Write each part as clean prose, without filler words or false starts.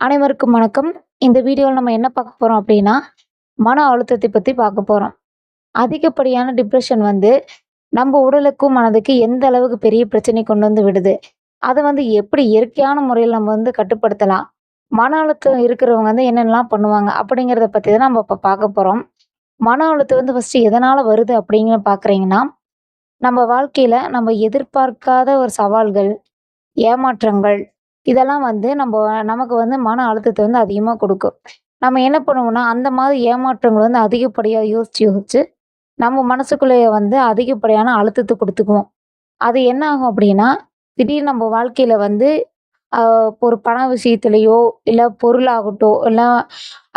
அனைவருக்கும் வணக்கம். இந்த வீடியோல நம்ம என்ன பார்க்க போறோம் அப்படின்னா, மன அழுத்தத்தை பத்தி பார்க்க போறோம். அதிகப்படியான டிப்ரஷன் வந்து நம்ம உடலுக்கும், மனதுக்கும் எந்த அளவுக்கு பெரிய பிரச்சனை கொண்டு வந்து விடுது. அத வந்து எப்படி இயற்கையான முறையில நம்ம வந்து கட்டுப்படுத்தலாம். மன அழுத்தம் இருக்கிறவங்க வந்து என்னென்னலாம் பண்ணுவாங்க அப்படிங்கிறத பத்தி தான் நம்ம இப்ப பார்க்க போறோம். மன அழுத்தம் வந்து ஃபர்ஸ்ட்டு எதனால வருது அப்படின்னு பார்க்குறீங்கன்னா, நம்ம வாழ்க்கையில நம்ம எதிர்பார்க்காத ஒரு சவால்கள், ஏமாற்றங்கள் இதெல்லாம் வந்து நமக்கு வந்து மன அழுத்தத்த வந்து அதிகமா குடுக்கும். நம்ம என்ன பண்ணுவோம்னா, அந்த மாதிரி ஏமாற்றங்கள் வந்து அதிகப்படியா யோசிச்சு, யோசிச்சு நம்ம மனசுக்குள்ளேயே வந்து அதிகப்படியான அழுத்தத்த குடுத்துக்குவோம். அது என்ன ஆகும் அப்படின்னா, திடீர்னு நம்ம வாழ்க்கையில வந்து அ ஒரு பண விஷயத்திலயோ, இல்ல பொருளாகட்டும், இல்ல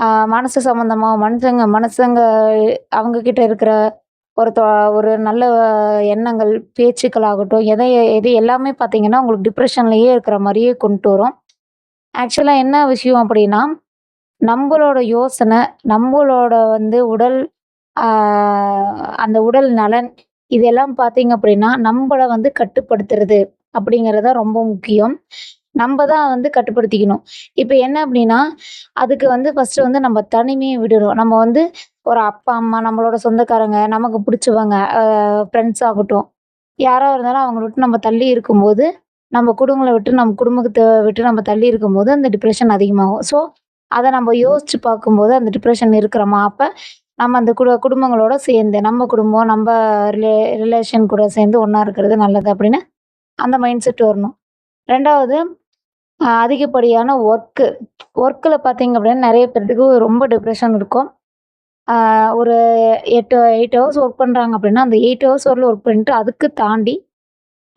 அ மனசு சம்மந்தமா மனுஷங்க மனுஷங்க அவங்க கிட்ட இருக்கிற ஒரு தொ ஒரு நல்ல எண்ணங்கள், பேச்சுக்களாகட்டும், எது எல்லாமே பார்த்தீங்கன்னா, உங்களுக்கு டிப்ரஷன்லயே இருக்கிற மாரியே கொண்டு வரும். ஆக்சுவலா என்ன விஷயம் அப்படின்னா, நம்பளோட யோசனை, நம்பளோட வந்து உடல் ஆ அந்த உடல் நலன், இதெல்லாம் பார்த்தீங்க அப்படின்னா, நம்பள வந்து கட்டுப்படுத்துறது அப்படிங்கிறது தான் ரொம்ப முக்கியம். நம்ப தான் வந்து கட்டுப்படுத்திக்கணும். இப்ப என்ன அப்படின்னா, அதுக்கு வந்து ஃபர்ஸ்ட்டு வந்து நம்ம தனிமைய விடணும். நம்ம வந்து ஒரு அப்பா, அம்மா, நம்மளோட சொந்தக்காரங்க, நமக்கு புடிச்சவங்க, ஃப்ரெண்ட்ஸ் ஆகட்டும், யாரா இருந்தாலும் அவங்கள விட்டு நம்ம தள்ளி இருக்கும்போது, நம்ம குடும்பங்கள விட்டு நம்ம குடும்பத்த விட்டு நம்ம தள்ளி இருக்கும்போது, அந்த டிப்ரஷன் அதிகமாகும். ஸோ, அத நம்ம யோசிச்சு பார்க்கும்போது, அந்த டிப்ரஷன் இருக்கிறோமா, அப்ப நம்ம அந்த குடும்பங்களோட சேர்ந்து, நம்ம குடும்பம், நம்ப ரிலே ரிலேஷன் கூட சேர்ந்து ஒண்ணா இருக்கிறது நல்லது அப்படின்னு, அந்த மைண்ட் செட் வரணும். 2வது அதிகப்படியான ஒர்க்ல பார்த்தீங்க அப்படின்னா, நெறைய பேத்துக்கு ரொம்ப டிப்ரஷன் இருக்கும். ஒரு 8 ஹவர்ஸ் ஒர்க் பண்றாங்க அப்படின்னா, அந்த 8 ஹவர்ஸ் வரலும் ஒர்க் பண்ணிட்டு, அதுக்கு தாண்டி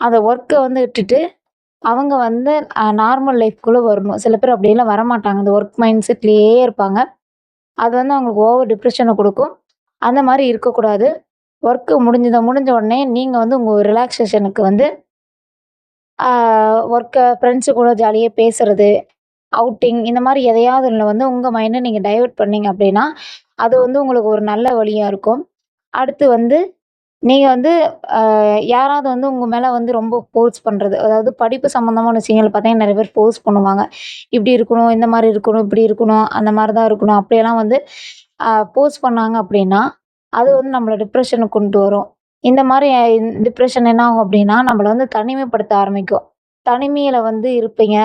அந்த ஒர்க்க வந்து விட்டுட்டு, அவங்க வந்து நார்மல் லைஃப்குள்ள வரணும். சில பேர் அப்படியெல்லாம் வரமாட்டாங்க. அந்த ஒர்க் மைண்ட் செட்லயே இருப்பாங்க. அது வந்து அவங்களுக்கு ஓவர் டிப்ரஷன குடுக்கும். அந்த மாரி இருக்கக்கூடாது. முடிஞ்ச உடனே நீங்க வந்து உங்க ரிலாக்சேஷனுக்கு வந்து ஆ ஃப்ரெண்ட்ஸ் கூட ஜாலியா பேசுறது, அவுட்டிங் இந்த மாரி எதையாவது ஒண்ணுல வந்து உங்க மைண்ட நீங்க டைவர்ட் பண்ணீங்க அப்படின்னா, அது வந்து உங்களுக்கு ஒரு நல்ல வழியா இருக்கும். அடுத்து வந்து நீங்க வந்து யாராவது வந்து உங்க மேல வந்து ரொம்ப ஃபோர்ஸ் பண்றது. அதாவது படிப்பு சம்மந்தமான விஷயங்கள் பார்த்தீங்கன்னா, நெறைய பேர் ஃபோர்ஸ் பண்ணுவாங்க. இப்படி இருக்கணும், இந்த மாரி இருக்கணும், இப்படி இருக்கணும், அந்த மாரி தான் இருக்கணும். அப்படியெல்லாம் வந்து ஃபோர்ஸ் பண்ணாங்க அப்படின்னா, அது வந்து நம்மள டிப்ரஷனுக்கு கொண்டு வரும். இந்த மாரி டிப்ரஷன் என்ன ஆகும் அப்படின்னா, நம்மள வந்து தனிமைப்படுத்த ஆரம்பிக்கும். தனிமையில வந்து இருப்பீங்க.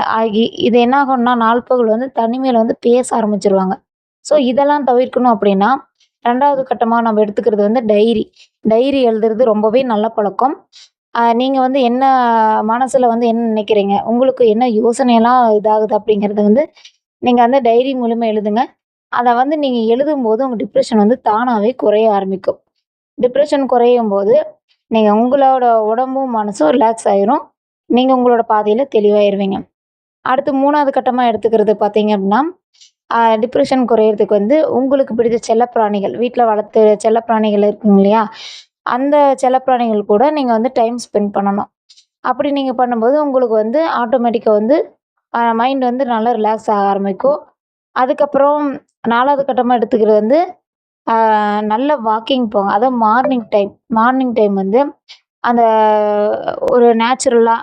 இது என்ன ஆகும்னா, நாள்பகல் வந்து தனிமையில வந்து பேச ஆரம்பிச்சுருவாங்க. ஸோ இதெல்லாம் தவிர்க்கணும் அப்படின்னா, 2வது கட்டமா நம்ம எடுத்துக்கிறது வந்து டைரி. டைரி எழுதுறது ரொம்பவே நல்ல பழக்கம். நீங்க வந்து என்ன மனசுல வந்து என்ன நினைக்கிறீங்க? உங்களுக்கு என்ன யோசனைலாம் இதாகுது அப்படிங்கிறத வந்து நீங்க வந்து டைரி மூலியமா எழுதுங்க. அத வந்து நீங்க எழுதும்போது உங்க டிப்ரஷன் வந்து தானாவே குறைய ஆரம்பிக்கும். டிப்ரஷன் குறையும்போது, நீங்க உங்களோட உடம்பும், மனசும் ரிலாக்ஸ் ஆயிரும். நீங்க உங்களோட பாதையில தெளிவாயிருவீங்க. அடுத்து 3வது கட்டமா எடுத்துக்கிறது பார்த்தீங்க அப்படின்னா, டிப்ரஷன் குறையறதுக்கு வந்து உங்களுக்கு பிடித்த செல்லப்பிராணிகள், வீட்ல வளர்த்து செல்லப்பிராணிகள் இருக்குங்க இல்லையா? அந்த செல்லப்பிராணிகள் கூட நீங்க வந்து டைம் ஸ்பெண்ட் பண்ணணும். அப்படி நீங்க பண்ணும்போது உங்களுக்கு வந்து ஆட்டோமேட்டிக்கா வந்து மைண்ட் வந்து நல்லா ரிலாக்ஸ் ஆக ஆரம்பிக்கும். அதுக்கப்புறம் 4வது கட்டமா எடுத்துக்கிறது வந்து, நல்ல வாக்கிங் போங்க. அதுவும் மார்னிங் டைம். மார்னிங் டைம் வந்து அந்த ஒரு நேச்சுரலா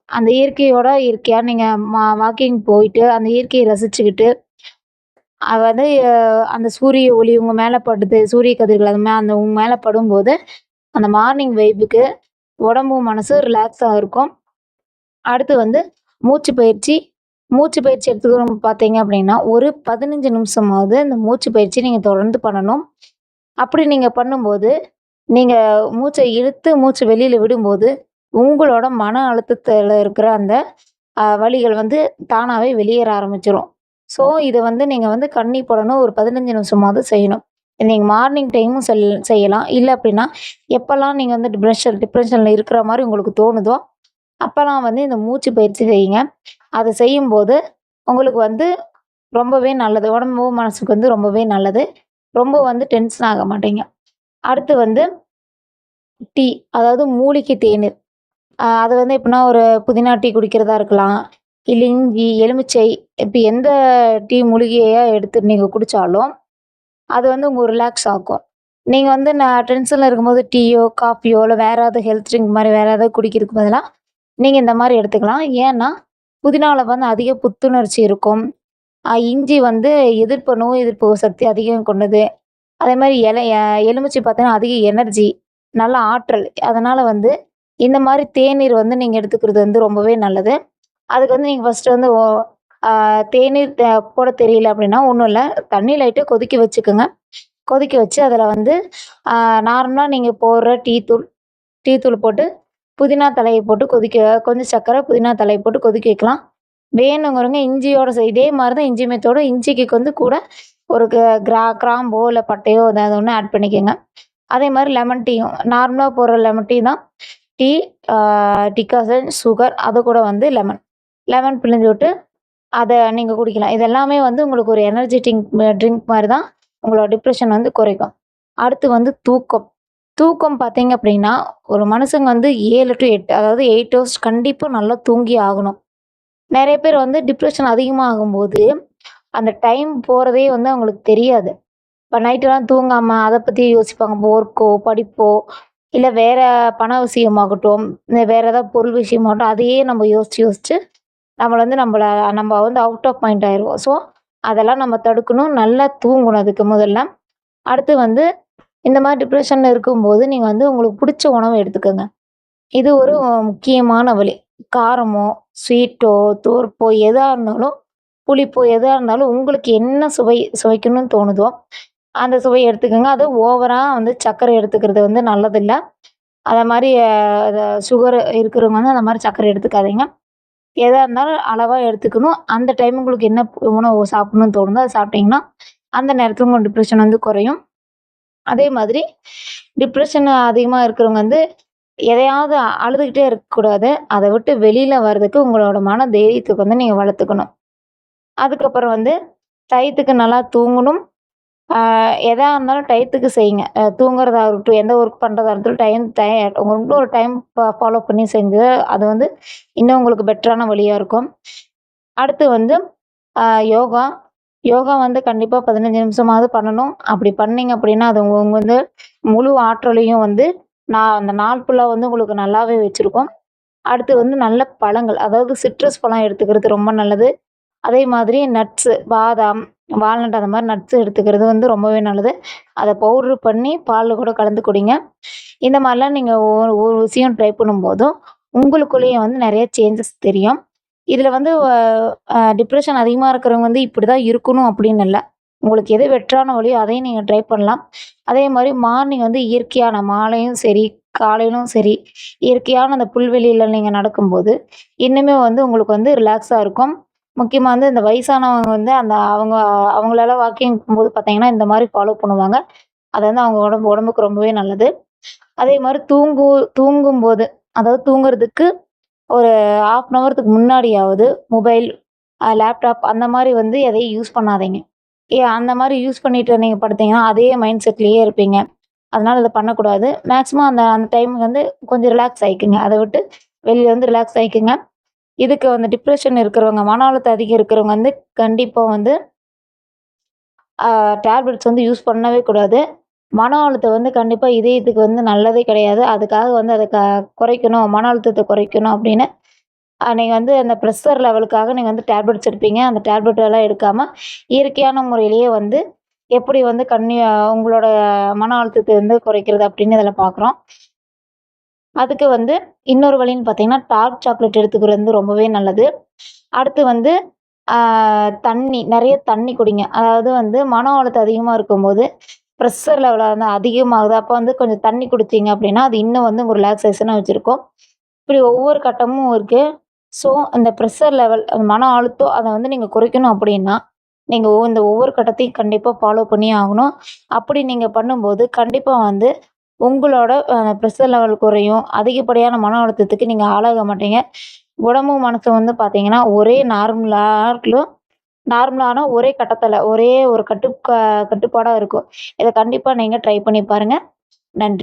அந்த இயற்கையோட இயற்கையா நீங்க வாக்கிங் போயிட்டு, அந்த இயற்கையை ரசிச்சுக்கிட்டு, வந்து அந்த சூரிய ஒளி உங்க மேல படுது. சூரிய கதிர்கள் அந்த உங்க மேல படும்போது, அந்த மார்னிங் வைபுக்கு உடம்பும், மனசும் ரிலாக்ஸா இருக்கும். அடுத்து வந்து மூச்சு பயிற்சி. மூச்சு பயிற்சி எடுத்துக்கிறோம் பார்த்தீங்க அப்படின்னா, ஒரு 15 நிமிஷமாவது இந்த மூச்சு பயிற்சி நீங்க தொடர்ந்து பண்ணணும். அப்படி நீங்க பண்ணும்போது, நீங்க மூச்ச இழுத்து மூச்சு வெளியில விடும்போது, உங்களோட மன அழுத்தத்தில இருக்கிற அந்த வலிகள் வந்து தானாவே வெளியேற ஆரம்பிச்சுரும். ஸோ, இத வந்து நீங்க வந்து கண்ணி போடணும். ஒரு 15 நிமிஷமாவது செய்யணும். நீங்க மார்னிங் டைமும் செய்யலாம். இல்ல அப்படின்னா, எப்பலாம் நீங்க வந்து டிப்ரஷன்ல இருக்கிற மாரி உங்களுக்கு தோணுதோ, அப்பலாம் வந்து இந்த மூச்சு பயிற்சி செய்யுங்க. அத செய்யும்போது, உங்களுக்கு வந்து ரொம்பவே நல்லது. உடம்பும், மனசுக்கு வந்து ரொம்பவே நல்லது. ரொம்ப வந்து டென்ஷன் ஆக மாட்டீங்க. அடுத்து வந்து டீ, அதாவது மூலிகை தேநீர். அது வந்து எப்படின்னா, ஒரு புதினா டீ குடிக்கிறதா இருக்கலாம். இல்ல இஞ்சி, எலுமிச்சை இப்ப எந்த டீ மூலிகையா எடுத்து நீங்க குடிச்சாலும், அது வந்து உங்க ரிலாக்ஸ் ஆக்கும். நீங்க வந்து நான் டென்ஷன்ல இருக்கும்போது டீயோ, காஃபியோ இல்ல வேற ஏதாவது ஹெல்த் ட்ரிங்க் மாரி வேற ஏதாவது குடிக்கிறதுக்கு பதிலா, நீங்க இந்த மாரி எடுத்துக்கலாம். ஏன்னா, புதினால வந்து அதிக புத்துணர்ச்சி இருக்கும். இஞ்சி வந்து நோய் எதிர்ப்பு சக்தி அதிகம் கொண்டது. அதேமாரி எலுமிச்சை பார்த்தீங்கன்னா, அதிக எனர்ஜி, நல்ல ஆற்றல். அதனால வந்து இந்த மாரி தேநீர் வந்து நீங்க எடுத்துக்கிறது வந்து ரொம்பவே நல்லது. அதுக்கு வந்து நீங்க ஃபர்ஸ்ட்டு வந்து ஓ அ தேநீர் போட தெரியல அப்படின்னா, ஒண்ணும் இல்ல. தண்ணி லைட்டா கொதிக்க வச்சுக்கோங்க. கொதிக்க வச்சு அதில வந்து அ நார்மலா நீங்க போடுற டீ தூள் போட்டு, புதினா தழைய போட்டு கொஞ்சம் சர்க்கரை, புதினா தழைய போட்டு கொதிக்க வைக்கலாம். வேணுங்கிறவங்க இஞ்சியோட இதே மாரி தான் இஞ்சி மேத்தோட இஞ்சிக்கு வந்து கூட ஒரு கிராம்போ, இல்ல பட்டையோ ஏதாவது ஒண்ணு ஆட் பண்ணிக்கங்க. அதே மாரி லெமன் டீயும் நார்மலா போடுற லெமன் டீ தான். டீ, ஆ டிகாஷன், சுகர் அது கூட வந்து லெமன் பிழிஞ்சு விட்டு அத நீங்க குடிக்கலாம். இது எல்லாமே வந்து உங்களுக்கு ஒரு எனர்ஜெட்டிக் ட்ரிங்க் மாரி தான். உங்களோட டிப்ரஷன் வந்து குறைக்கும். அடுத்து வந்து தூக்கம். தூக்கம் பார்த்தீங்க அப்படின்னா, ஒரு மனுஷங்க வந்து 7 டூ 8 அதாவது 8 ஹவர்ஸ் கண்டிப்பா நல்லா தூங்கி ஆகணும். நெறைய பேர் வந்து டிப்ரஷன் அதிகமாகும்போது, அந்த டைம் போறதே வந்து அவங்களுக்கு தெரியாது. இப்ப நைட்லாம் தூங்காம அத பத்தி யோசிப்பாங்க. இப்போ ஒர்க்கோ, படிப்போ, இல்ல வேற பண விஷயமாகட்டும், இல்ல வேற ஏதாவது பொருள் விஷயமாகட்டும், அதையே நம்ம யோசிச்சு நம்ம வந்து அவுட் ஆஃப் மைண்ட் ஆயிருவோம். ஸோ, அதெல்லாம் நம்ம தடுக்கணும். நல்லா தூங்கணும் அதுக்கு முதல்ல. அடுத்து வந்து இந்த மாரி டிப்ரஷன்ல இருக்கும்போது, நீங்க வந்து உங்களுக்கு புடிச்ச உணவ எடுத்துக்கங்க. இது ஒரு முக்கியமான வழி. காரமோ, ஸ்வீட்டோ, துவர்ப்போ எதா இருந்தாலும், புளிப்போ எதா இருந்தாலும் உங்களுக்கு என்ன சுவைக்கணும்னு தோணுதோ, அந்த சுவைய எடுத்துக்கங்க. அதுவும் ஓவரா வந்து சர்க்கரை எடுத்துக்கிறது வந்து நல்லதில்ல. அத மாரி சுகர் இருக்கிறவங்க வந்து அந்த மாரி சர்க்கரை எடுத்துக்காதீங்க. எதா இருந்தாலும் அளவா எடுத்துக்கணும். அந்த டைம் உங்களுக்கு என்ன உணவு சாப்பிடணும்னு தோணுதோ, அத சாப்பிட்டீங்கன்னா, அந்த நேரத்துல உங்க டிப்ரஷன் வந்து குறையும். அதே மாதிரி டிப்ரஷன் அதிகமா இருக்கிறவங்க வந்து எதையாவது அழுதுகிட்டே இருக்கக்கூடாது. அத விட்டு வெளியில வர்றதுக்கு உங்களோட மன தைரியத்துக்கு வந்து நீங்க வளர்த்துக்கணும். அதுக்கப்புறம் வந்து டயத்துக்கு நல்லா தூங்கணும். எதா இருந்தாலும் டயத்துக்கு செய்யுங்க. தூங்குறதா இருக்கட்டும், எந்த ஒர்க் பண்றதா இருக்கட்டும், ரொம்ப ஒரு டைம் ஃபாலோ பண்ணி செஞ்சு அது வந்து இன்னும் உங்களுக்கு பெட்டரான வழியா இருக்கும். அடுத்து வந்து அ யோகா. யோகா வந்து கண்டிப்பா 15 நிமிஷமாவது பண்ணணும். அப்படி பண்ணீங்க அப்படின்னா, அது உங்க வந்து முழு ஆற்றலையும் வந்து அந்த நாள் ஃபுல்லா வந்து உங்களுக்கு நல்லாவே வச்சிருக்கும். அடுத்து வந்து நல்ல பழங்கள், அதாவது சிட்ரஸ் பழம் எடுத்துக்கிறது ரொம்ப நல்லது. அதே மாதிரி நட்ஸு, பாதாம், வால்நட் அந்த மாரி நட்ஸ் எடுத்துக்கிறது வந்து ரொம்பவே நல்லது. அத பவுடர் பண்ணி பால்ல கூட கலந்து குடிங்க. இந்த மாரிலாம் நீங்க ஒரு ஒரு விஷயம் ட்ரை பண்ணும்போதும், உங்களுக்குள்ளேயே வந்து நெறைய சேஞ்சஸ் தெரியும். இதுல வந்து டிப்ரஷன் அதிகமா இருக்கிறவங்க வந்து இப்படிதான் இருக்கணும் அப்படின்னு இல்ல. உங்களுக்கு எது பெட்டரான வழியோ அதையும் நீங்க ட்ரை பண்ணலாம். அதே மாரி மார்னிங் வந்து இயற்கையான மாலையும் சரி, காலையிலும் சரி, இயற்கையான அந்த புல்வெளியில நீங்க நடக்கும்போது, இன்னுமே வந்து உங்களுக்கு வந்து ரிலாக்ஸா இருக்கும். முக்கியமா வந்து இந்த வயசானவங்க வந்து அவங்களலாம் வாக்கிங் போகும்போது பார்த்தீங்கன்னா, இந்த மாரி ஃபாலோ பண்ணுவாங்க. அது வந்து அவங்க உடம்புக்கு ரொம்பவே நல்லது. அதே மாரி தூங்கும்போது, அதாவது தூங்குறதுக்கு ஒரு 1/2 அன் ஹவர்த்துக்கு முன்னாடியாவது மொபைல், லேப்டாப் அந்த மாரி வந்து எதையும் யூஸ் பண்ணாதீங்க. அந்த மாரி யூஸ் பண்ணிட்டு நீங்க படுத்தீங்கன்னா, அதே மைண்ட் செட்லயே இருப்பீங்க. அதனால இத பண்ணக்கூடாது. மேக்ஸிமம் அந்த அந்த டைம் வந்து கொஞ்சம் ரிலாக்ஸ் ஆயிக்குங்க. அத விட்டு வெளிய வந்து ரிலாக்ஸ் ஆயிக்குங்க. இதுக்கு வந்து டிப்ரஷன் இருக்கிறவங்க, மன அழுத்தம் அதிகம் இருக்கிறவங்க வந்து கண்டிப்பா வந்து டேப்லெட்ஸ் வந்து யூஸ் பண்ணவே கூடாது. மன அழுத்தம் வந்து கண்டிப்பா இதயத்துக்கு வந்து நல்லதே கிடையாது. அதுக்காக வந்து அத குறைக்கணும், மன அழுத்தத்த குறைக்கணும் அப்படின்னு நீங்க வந்து அந்த ப்ரெஷர் லெவலுக்காக நீங்க வந்து டேப்லெட்ஸ் எடுப்பீங்க. அந்த டேப்லெட் எல்லாம் எடுக்காம, இயற்கையான முறையிலேயே வந்து எப்படி வந்து உங்களோட மன அழுத்தத்த வந்து குறைக்கிறது அப்படின்னு இதில பார்க்குறோம். அதுக்கு வந்து இன்னொரு வழின்னு பார்த்தீங்கன்னா, டார்க் சாக்லேட் எடுத்துக்கிறது வந்து ரொம்பவே நல்லது. அடுத்து வந்து ஆ நெறைய தண்ணி குடிங்க. அதாவது வந்து மன அழுத்தம் அதிகமா இருக்கும்போது, ப்ரெஷர் லெவல் வந்து அதிகமாகுது. அப்ப வந்து கொஞ்சம் தண்ணி குடிச்சீங்க அப்படின்னா, அது இன்னும் வந்து உங்க ரிலாக்சேஷனா வச்சிருக்கும். இப்படி ஒவ்வொரு கட்டமும் இருக்கு. ஸோ, அந்த ப்ரெஷர் லெவல், அந்த மன அழுத்தம் அத வந்து நீங்க குறைக்கணும் அப்படின்னா, நீங்க இந்த ஒவ்வொரு கட்டத்தையும் கண்டிப்பா ஃபாலோ பண்ணியே ஆகணும். அப்படி நீங்க பண்ணும்போது, கண்டிப்பா வந்து உங்களோட ப்ரெஷர் லெவல் குறையும். அதிகப்படியான மன அழுத்தத்துக்கு நீங்க ஆளாக மாட்டீங்க. உடம்பும் மனசும் வந்து பார்த்தீங்கன்னா, ஒரே நார்மலான ஒரே கட்டத்துல, ஒரே ஒரு கட்டுப்பாடா இருக்கும். இத கண்டிப்பா நீங்க ட்ரை பண்ணி பாருங்க. நன்றி.